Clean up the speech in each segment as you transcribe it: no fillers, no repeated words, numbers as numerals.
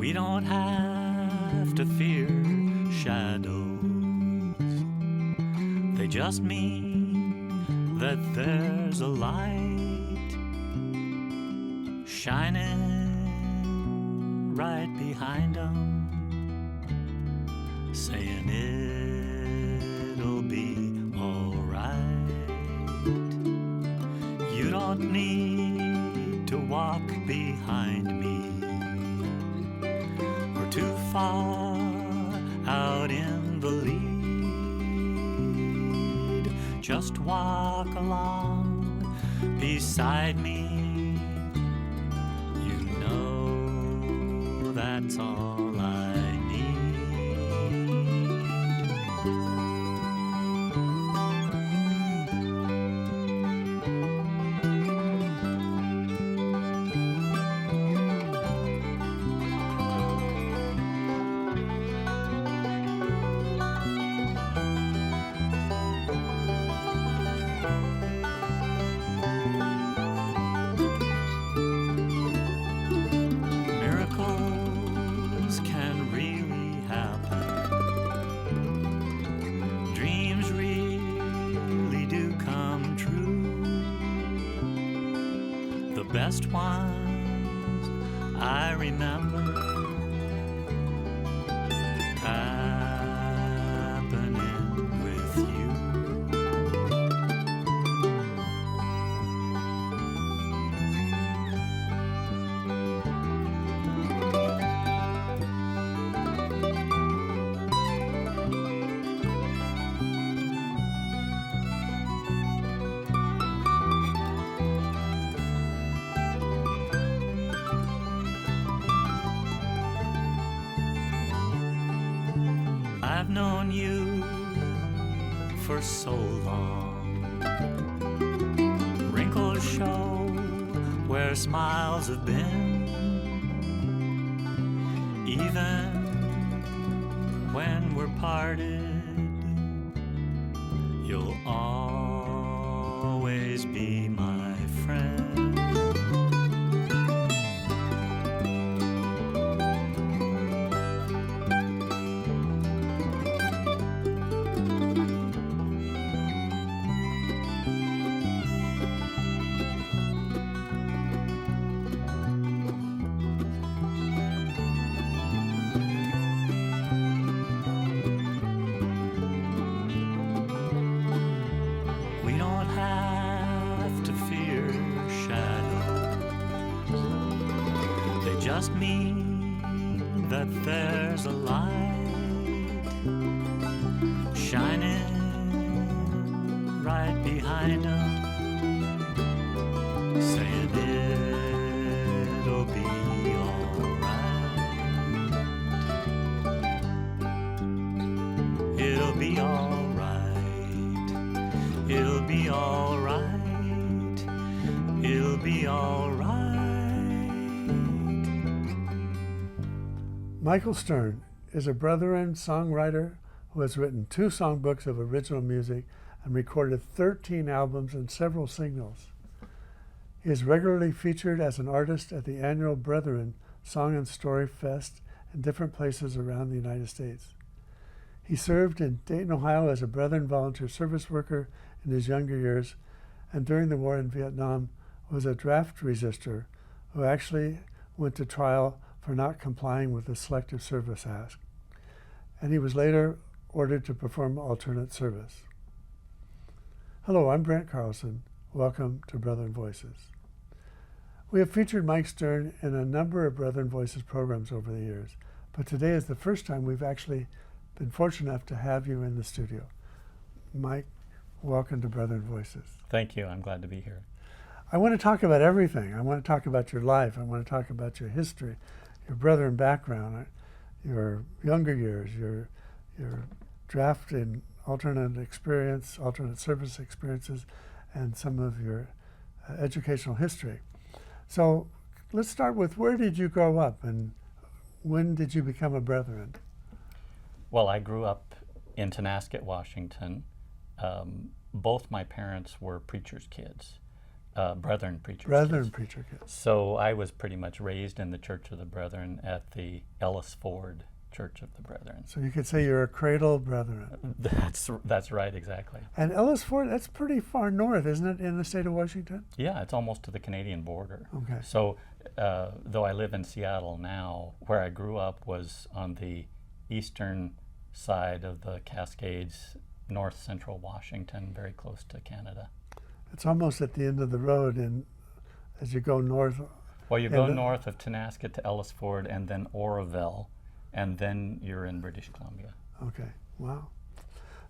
We don't have to fear shadows. They just mean that there's a light shining right behind them, saying it'll be alright. You don't need to walk behind me or too far out in the lead. Just walk along beside me. You know that's all I need. Miracles can really happen. Dreams really do come true. The best ones I remember happening with you. I've known you for so long. Wrinkles show where smiles have been. Even when we're parted, you'll always be my friend. We don't have to fear shadows. They just mean that there's a light shining right behind them, saying it'll be alright. It'll be alright. It'll be alright. It'll be alright. Michael Stern is a Brethren songwriter who has written 2 songbooks of original music and recorded 13 albums and several singles. He is regularly featured as an artist at the annual Brethren Song and Story Fest in different places around the United States. He served in Dayton, Ohio as a Brethren volunteer service worker in his younger years, and during the war in Viet Nam was a draft resistor who actually went to trial for not complying with the Selective Service Act. And he was later ordered to perform alternate service. Hello, I'm Brent Carlson. Welcome to Brethren Voices. We have featured Mike Stern in a number of Brethren Voices programs over the years, but today is the first time we've actually been fortunate enough to have you in the studio. Mike, welcome to Brethren Voices. Thank you. I'm glad to be here. I want to talk about everything. I want to talk about your life. I want to talk about your history, your Brethren background, your younger years, your draft and alternate experience, alternate service experiences, and some of your educational history. So let's start with, where did you grow up and when did you become a Brethren? Well, I grew up in Tonasket, Washington. Both my parents were preachers' kids. Brethren preachers. Brethren kids. preacher kids. So I was pretty much raised in the Church of the Brethren at the Ellis Ford Church of the Brethren. So you could say you're a cradle brethren. That's right, exactly. And Ellis Ford, that's pretty far north, isn't it, in the state of Washington? Yeah, it's almost to the Canadian border. Okay. So though I live in Seattle now, where I grew up was on the eastern side of the Cascades, north central Washington, very close to Canada. It's almost at the end of the road, and as you go north. Well, you go north of Tonasket to Ellis Ford and then Oroville, and then you're in British Columbia. Okay, wow.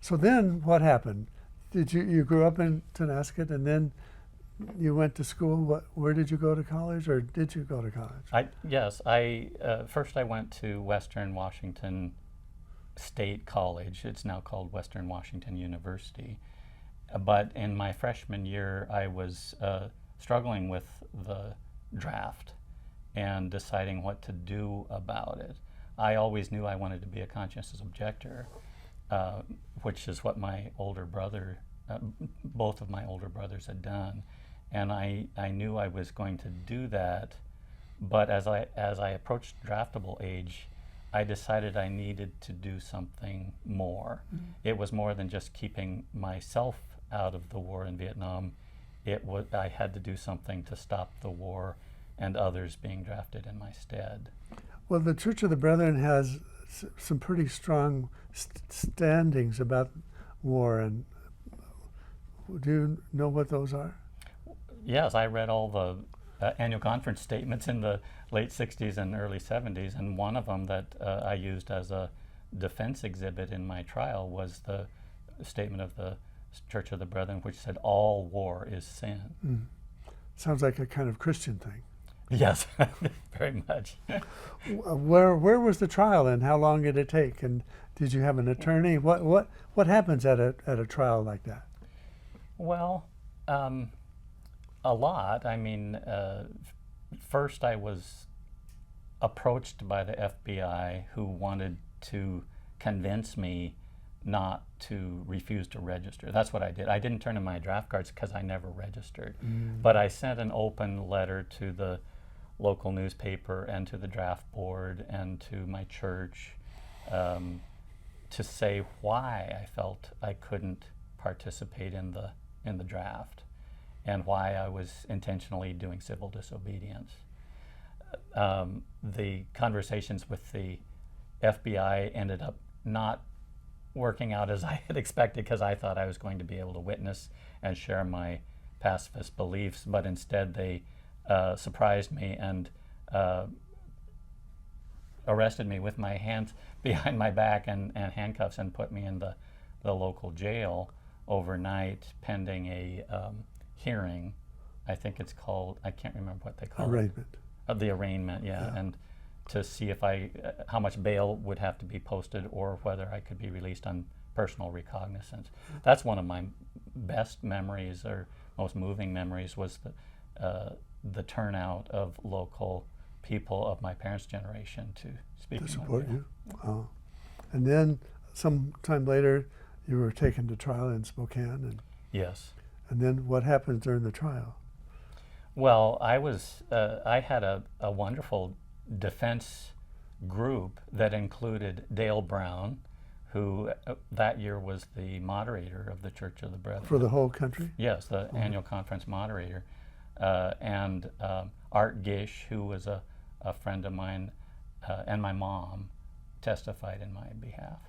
So then what happened? Did you grew up in Tonasket, and then you went to school? Where did you go to college, or did you go to college? Yes, first I went to Western Washington State College. It's now called Western Washington University. But in my freshman year, I was struggling with the draft and deciding what to do about it. I always knew I wanted to be a conscientious objector, which is what my older brother, both of my older brothers had done. And I knew I was going to do that, but as I approached draftable age, I decided I needed to do something more. Mm-hmm. It was more than just keeping myself out of the war in Vietnam. I had to do something to stop the war and others being drafted in my stead. Well, the Church of the Brethren has some pretty strong standings about war, and do you know what those are? Yes, I read all the annual conference statements in the late 60s and early 70s, and one of them that I used as a defense exhibit in my trial was the statement of the Church of the Brethren, which said, all war is sin. Mm. Sounds like a kind of Christian thing. Yes, very much. Where was the trial, and how long did it take? And did you have an attorney? What happens at a trial like that? Well, a lot. I mean, first I was approached by the FBI, who wanted to convince me not to refuse to register. That's what I did. I didn't turn in my draft cards because I never registered. Mm. But I sent an open letter to the local newspaper and to the draft board and to my church to say why I felt I couldn't participate in the draft and why I was intentionally doing civil disobedience. The conversations with the FBI ended up not working out as I had expected, because I thought I was going to be able to witness and share my pacifist beliefs, but instead they surprised me and arrested me with my hands behind my back and handcuffs and put me in the local jail overnight pending a hearing. I think it's called, I can't remember what they call arraignment. The arraignment, yeah. And to see if how much bail would have to be posted or whether I could be released on personal recognizance. That's one of my best memories, or most moving memories, was the turnout of local people of my parents' generation to speak to support you. Oh. And then some time later, you were taken to trial in Spokane. And yes. And then what happened during the trial? Well, I had a wonderful defense group that included Dale Brown, who that year was the moderator of the Church of the Brethren. For the whole country? Yes, the annual conference moderator. And Art Gish, who was a friend of mine, and my mom testified in my behalf.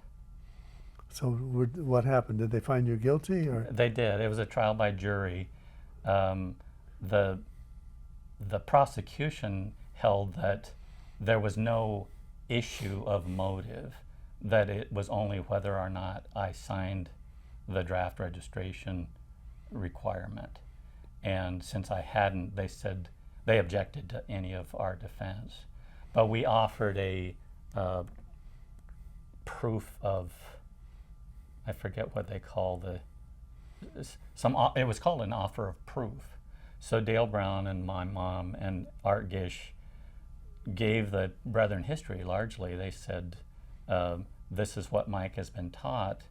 So what happened? Did they find you guilty, or? They did. It was a trial by jury. The prosecution held that there was no issue of motive, that it was only whether or not I signed the draft registration requirement. And since I hadn't, they said they objected to any of our defense. But we offered a proof of, I forget what they call it was called an offer of proof. So Dale Brown and my mom and Art Gish gave the Brethren history largely. They said, this is what Mike has been taught.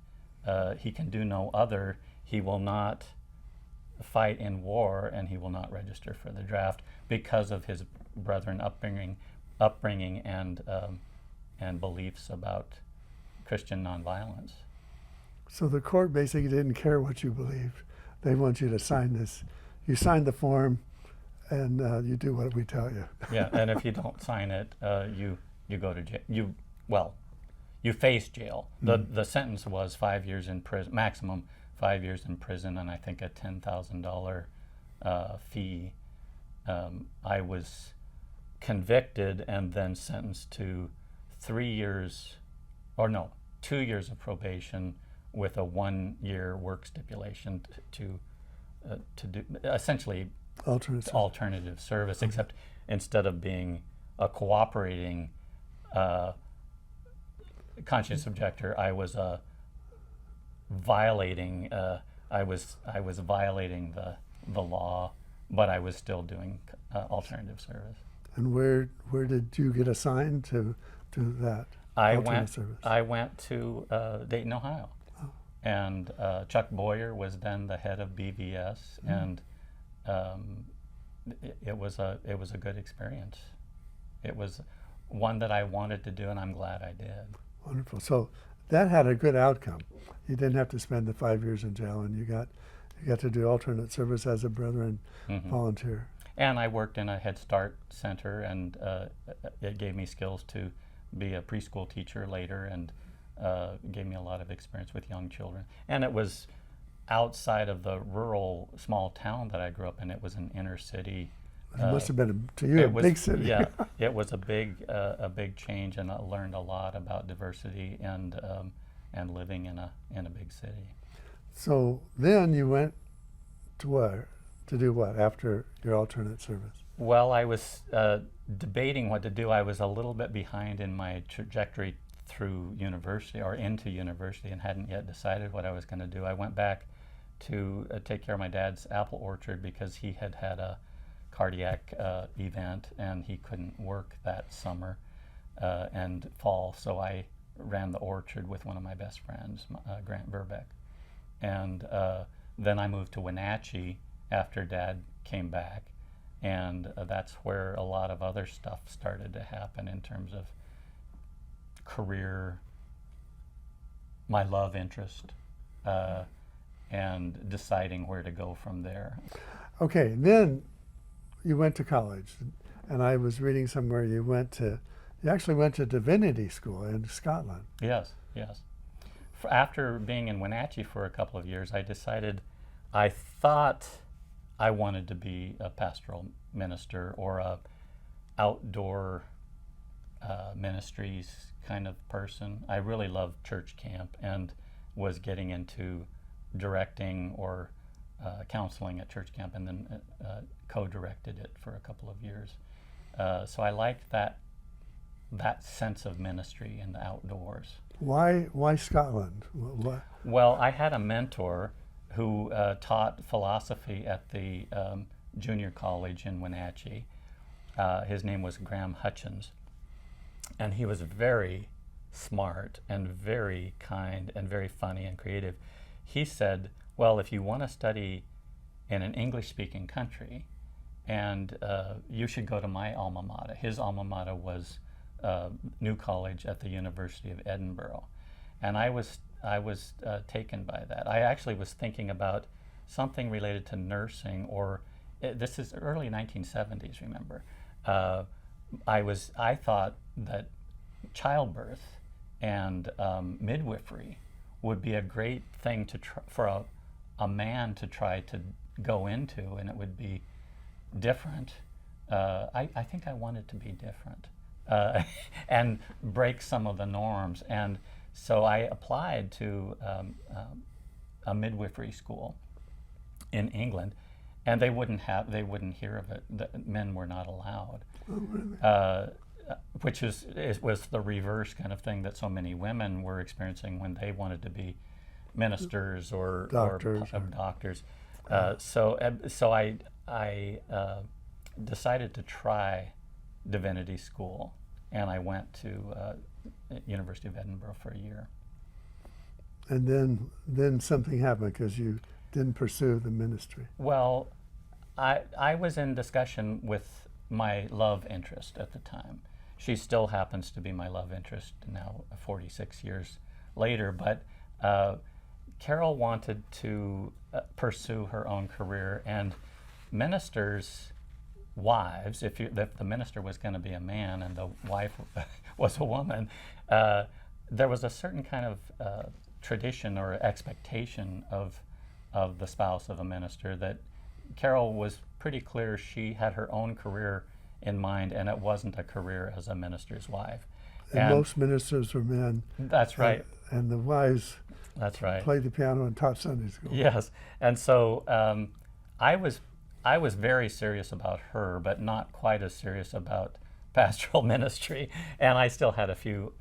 He can do no other. He will not fight in war, and he will not register for the draft because of his brethren upbringing and beliefs about Christian nonviolence. So the court basically didn't care what you believed. They want you to sign this. You sign the form, and you do what we tell you. Yeah, and if you don't sign it, you go to jail. You face jail. The sentence was 5 years in prison, maximum 5 years in prison, and I think a $10,000 fee. I was convicted and then sentenced to 2 years of probation with a 1 year work stipulation to do essentially alternative service, except instead of being a cooperating conscience objector, I was violating. I was violating the law, but I was still doing alternative service. And where did you get assigned to that alternate service? I went to Dayton, Ohio, and Chuck Boyer was then the head of BVS, and it was a good experience. It was one that I wanted to do, and I'm glad I did. Wonderful. So that had a good outcome. You didn't have to spend the 5 years in jail, and you got to do alternate service as a Brethren volunteer. And I worked in a Head Start center, and it gave me skills to be a preschool teacher later, and gave me a lot of experience with young children. And it was outside of the rural small town that I grew up in. It was an inner city. It must have been a big city. Yeah, it was a big change, and I learned a lot about diversity and living in a big city. So then you went to where? To do what after your alternate service? Well, I was debating what to do. I was a little bit behind in my trajectory through university or into university, and hadn't yet decided what I was going to do. I went back to take care of my dad's apple orchard because he had a cardiac event and he couldn't work that summer and fall. So I ran the orchard with one of my best friends, Grant Verbeck. And then I moved to Wenatchee after Dad came back, and that's where a lot of other stuff started to happen in terms of career, my love interest, and deciding where to go from there. Okay, then you went to college, and I was reading somewhere you actually went to divinity school in Scotland. Yes. After being in Wenatchee for a couple of years, I thought I wanted to be a pastoral minister or a outdoor ministries kind of person. I really loved church camp and was getting into directing or counseling at church camp, and then co-directed it for a couple of years. So I liked that sense of ministry in the outdoors. Why Scotland? Why? Well, I had a mentor who taught philosophy at the junior college in Wenatchee. His name was Graham Hutchins, and he was very smart and very kind and very funny and creative. He said, well, if you want to study in an English-speaking country, and you should go to my alma mater. His alma mater was New College at the University of Edinburgh, and I was taken by that. I actually was thinking about something related to nursing, or this is early 1970s. Remember, I thought that childbirth and midwifery would be a great thing for a man to try to go into, and it would be different. I think I wanted to be different and break some of the norms, and so I applied to a midwifery school in England, and they wouldn't hear of it. Men were not allowed. Oh, really? Which was the reverse kind of thing that so many women were experiencing when they wanted to be ministers or doctors. So I decided to try divinity school, and I went to University of Edinburgh for a year. And then something happened because you didn't pursue the ministry? Well, I was in discussion with my love interest at the time. She still happens to be my love interest now, 46 years later. But Carol wanted to pursue her own career, and ministers' wives, if the minister was going to be a man and the wife was a woman, there was a certain kind of tradition or expectation of the spouse of a minister that Carol was pretty clear she had her own career in mind, and it wasn't a career as a minister's wife. And most ministers were men. That's right. And the wives That's right. played the piano and taught Sunday school. Yes. And so I was very serious about her, but not quite as serious about pastoral ministry. And I still had a few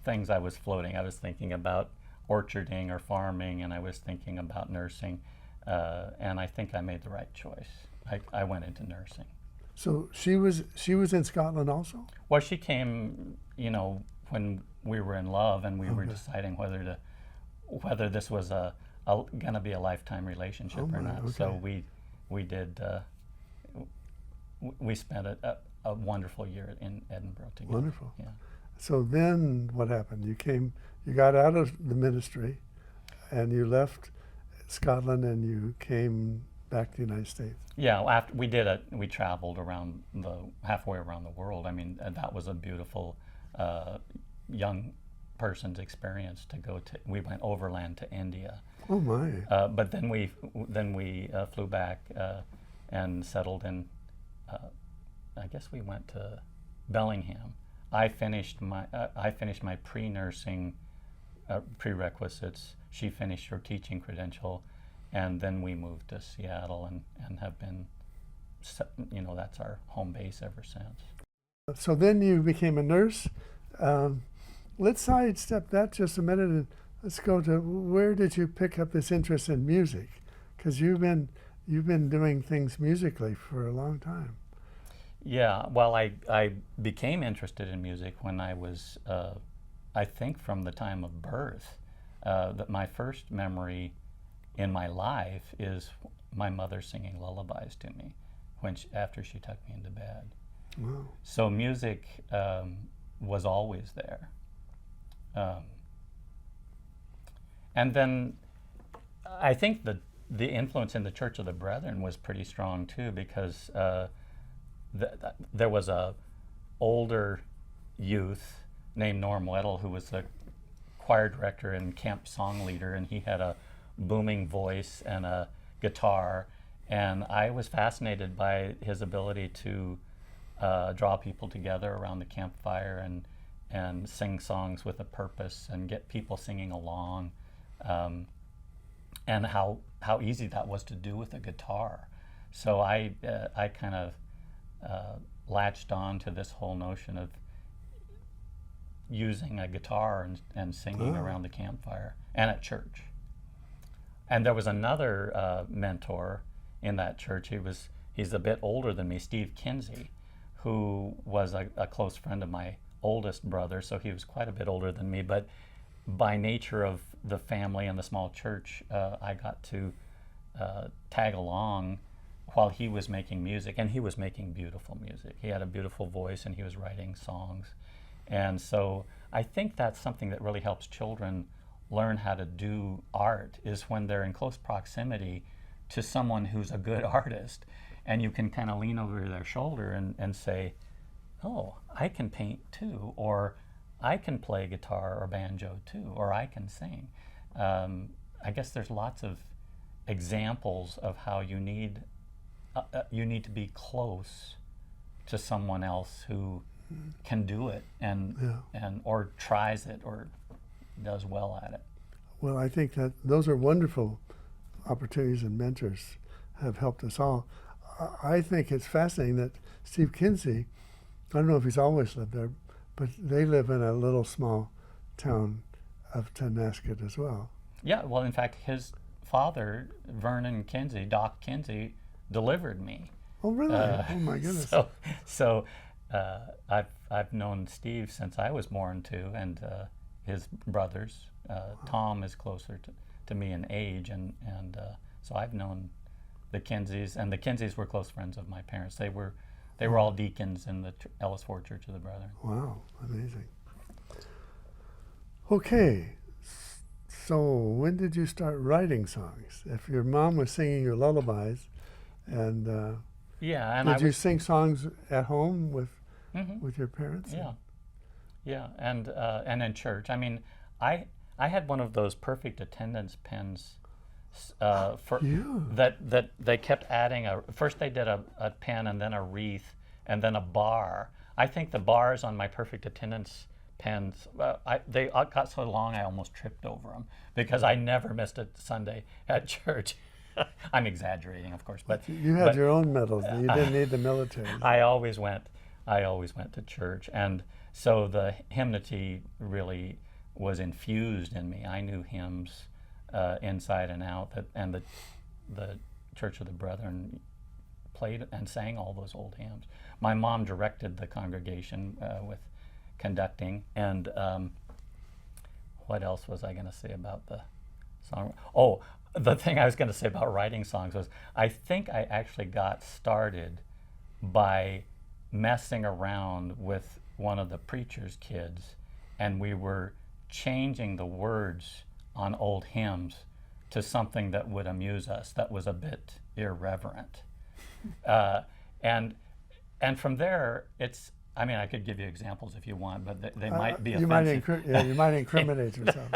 things I was floating. I was thinking about orcharding or farming, and I was thinking about nursing. And I think I made the right choice. I went into nursing. So she was in Scotland also? Well, she came, when we were in love, and we were deciding whether this was going to be a lifetime relationship or not. Okay. So we did. We spent a wonderful year in Edinburgh together. Wonderful. Yeah. So then what happened? You got out of the ministry, and you left Scotland, and you came back to the United States. Yeah, after we traveled around halfway around the world. I mean, that was a beautiful young person's experience to go to. We went overland to India. Oh my! But then we flew back and settled in. I guess we went to Bellingham. I finished my pre-nursing prerequisites. She finished her teaching credential. And then we moved to Seattle and have been, that's our home base ever since. So then you became a nurse. Let's sidestep that just a minute and let's go to where did you pick up this interest in music? Because you've been doing things musically for a long time. Yeah, well, I became interested in music when I was, I think from the time of birth. That my first memory in my life is my mother singing lullabies to me after she tucked me into bed. Wow. So music was always there. And then I think the influence in the Church of the Brethren was pretty strong too, because there was a older youth named Norm Weddle who was the choir director and camp song leader, and he had a booming voice and a guitar, and I was fascinated by his ability to draw people together around the campfire and sing songs with a purpose and get people singing along, and how easy that was to do with a guitar. So I kind of latched on to this whole notion of using a guitar and singing around the campfire and at church. And there was another mentor in that church. He's a bit older than me, Steve Kinsey, who was a close friend of my oldest brother, so he was quite a bit older than me. But by nature of the family and the small church, I got to tag along while he was making music, and he was making beautiful music. He had a beautiful voice, and he was writing songs. And so I think that's something that really helps children learn how to do art, is when they're in close proximity to someone who's a good artist, and you can kind of lean over their shoulder and say, oh, I can paint too, or I can play guitar or banjo too, or I can sing. I guess there's lots of examples of how you need to be close to someone else who can do it and or tries it or does well at it. Well, I think that those are wonderful opportunities, and mentors have helped us all. I think it's fascinating that Steve Kinsey, I don't know if he's always lived there, but they live in a little small town of Tonasket as well. Yeah, well, in fact, his father, Vernon Kinsey, Doc Kinsey, delivered me. Oh, really? Oh, my goodness. So I've known Steve since I was born too, and his brothers. Tom is closer to me in age, and So I've known the Kinseys, and the Kinseys were close friends of my parents. They were all deacons in the Ellis Ford Church of the Brethren. Wow, amazing. Okay, so when did you start writing songs? If your mom was singing your lullabies, and Yeah, and did you sing songs at home Mhm. with your parents? Yeah, and in church. I mean, I had one of those perfect attendance pens for Yeah. that they kept adding first they did a pen and then a wreath and then a bar. I think the bars on my perfect attendance pens, they got so long I almost tripped over them because I never missed a Sunday at church. I'm exaggerating, of course, but You had your own medals. You didn't need the military. I always went to church, and so the hymnody really was infused in me. I knew hymns inside and out, and the Church of the Brethren played and sang all those old hymns. My mom directed the congregation with conducting, and what else was I going to say about the song? Oh, the thing I was going to say about writing songs was I think I actually got started by messing around with one of the preacher's kids, and we were changing the words on old hymns to something that would amuse us, that was a bit irreverent. And from there, it's, I mean, I could give you examples if you want, but they might be offensive. You might incriminate yourself.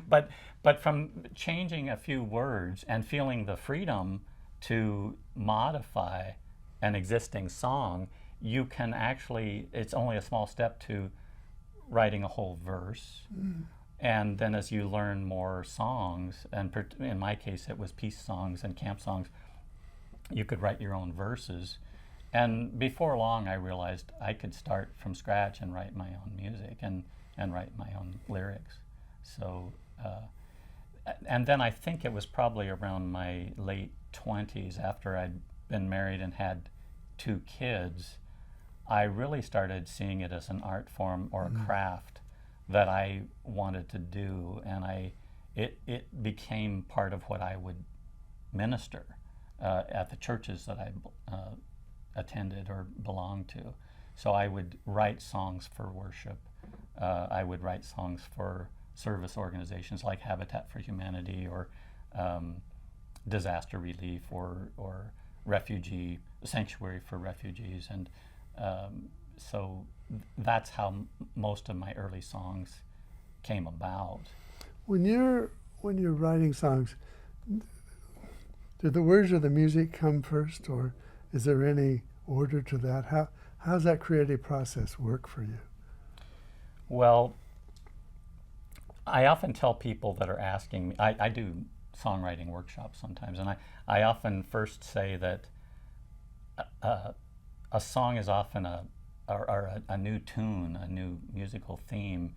But from changing a few words and feeling the freedom to modify an existing song, you can actually, it's only a small step to writing a whole verse. And then as you learn more songs, and in my case it was peace songs and camp songs, you could write your own verses. And before long I realized I could start from scratch and write my own music and write my own lyrics. So, and then I think it was probably around my late 20s, after I'd been married and had 2 kids, I really started seeing it as an art form or a craft that I wanted to do, and it became part of what I would minister at the churches that I attended or belonged to. So I would write songs for worship. I would write songs for service organizations like Habitat for Humanity or disaster relief or refugee sanctuary for refugees, and so that's how most of my early songs came about. When you're writing songs, do the words or the music come first, or is there any order to that? How does that creative process work for you? Well, I often tell people that are asking me, I do songwriting workshops sometimes, and I often first say that a song is often a new tune, a new musical theme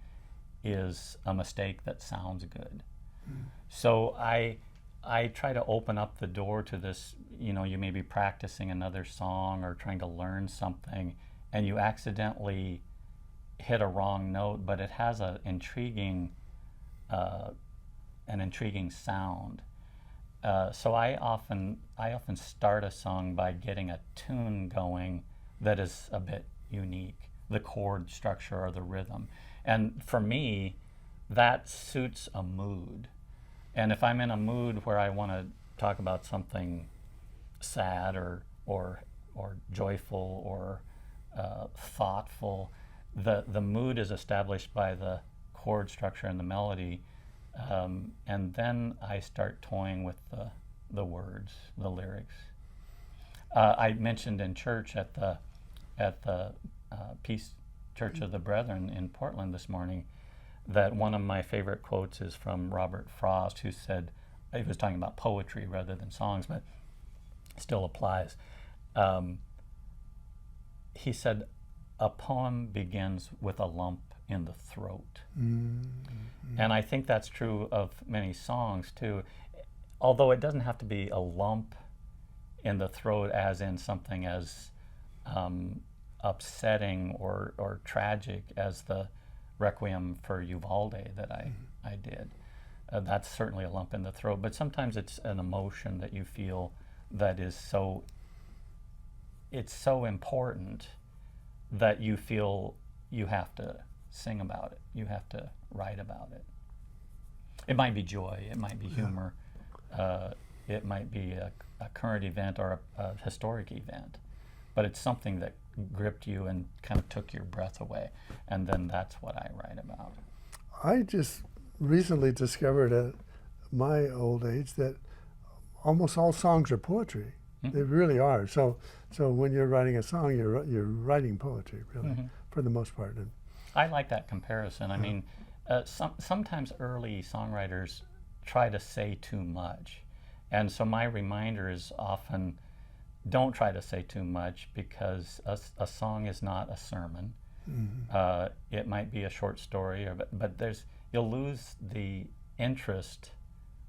is a mistake that sounds good. So I try to open up the door to this, you may be practicing another song or trying to learn something and you accidentally hit a wrong note, but it has an intriguing sound. So I often start a song by getting a tune going that is a bit unique, the chord structure or the rhythm. And for me, that suits a mood. And if I'm in a mood where I want to talk about something sad or joyful or thoughtful, the mood is established by the chord structure and the melody. And then I start toying with the words, the lyrics. I mentioned in church at the Peace Church of the Brethren in Portland this morning that one of my favorite quotes is from Robert Frost, who said, he was talking about poetry rather than songs, but still applies. He said, "A poem begins with a lump in the throat." Mm-hmm. And I think that's true of many songs too, although it doesn't have to be a lump in the throat as in something as upsetting or tragic as the Requiem for Uvalde that I did. that's certainly a lump in the throat. But sometimes it's an emotion that you feel that is so, it's so important that you feel you have to sing about it. You have to write about it. It might be joy, it might be humor, it might be a current event or a historic event, but it's something that gripped you and kind of took your breath away, and then that's what I write about. I just recently discovered at my old age that almost all songs are poetry. They really are. So when you're writing a song, you're writing poetry, really, for the most part. And I like that comparison. I mean, sometimes early songwriters try to say too much. And so my reminder is often, don't try to say too much, because a song is not a sermon. It might be a short story, but you'll lose the interest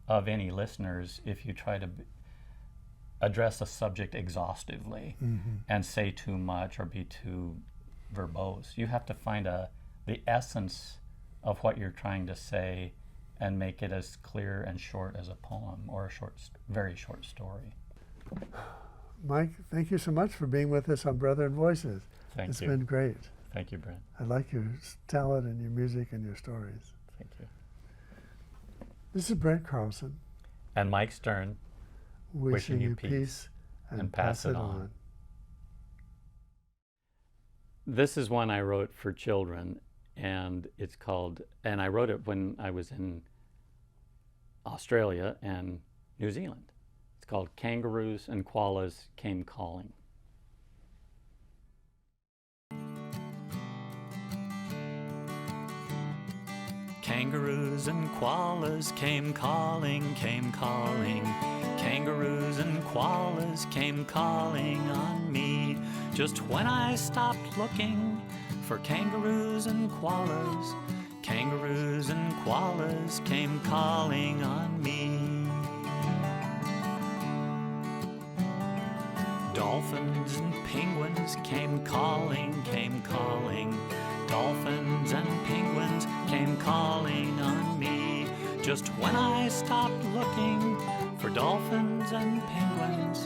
of any listeners if you try to address a subject exhaustively and say too much or be too verbose. You have to find the essence of what you're trying to say and make it as clear and short as a poem or a very short story. Mike, thank you so much for being with us on Brother and Voices. Thank you. It's been great. Thank you, Brent. I like your talent and your music and your stories. Thank you. This is Brent Carlson. And Mike Stern, Wishing you peace and pass it on. This is one I wrote for children, and it's called, and I wrote it when I was in Australia and New Zealand. It's called Kangaroos and Koalas Came Calling. Kangaroos and koalas came calling, came calling. Kangaroos and koalas came calling on me. Just when I stopped looking for kangaroos and koalas, kangaroos and koalas came calling on me. Dolphins and penguins came calling, came calling. Dolphins and penguins came calling on me. Just when I stopped looking for dolphins and penguins,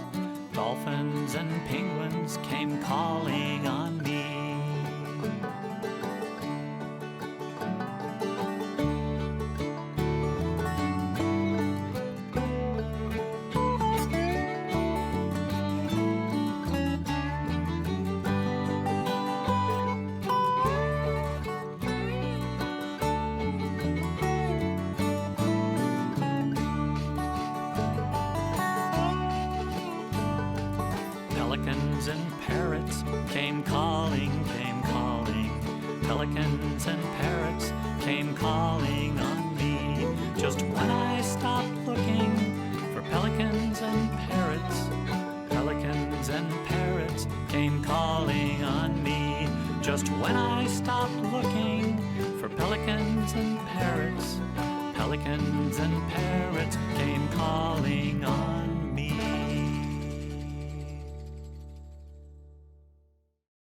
dolphins and penguins came calling on me. Pelicans and parrots came calling, came calling. Pelicans and parrots came calling on me. Just when I stopped looking for pelicans and parrots, pelicans and parrots came calling on me. Just when I stopped looking for pelicans and parrots, pelicans and parrots came calling on me.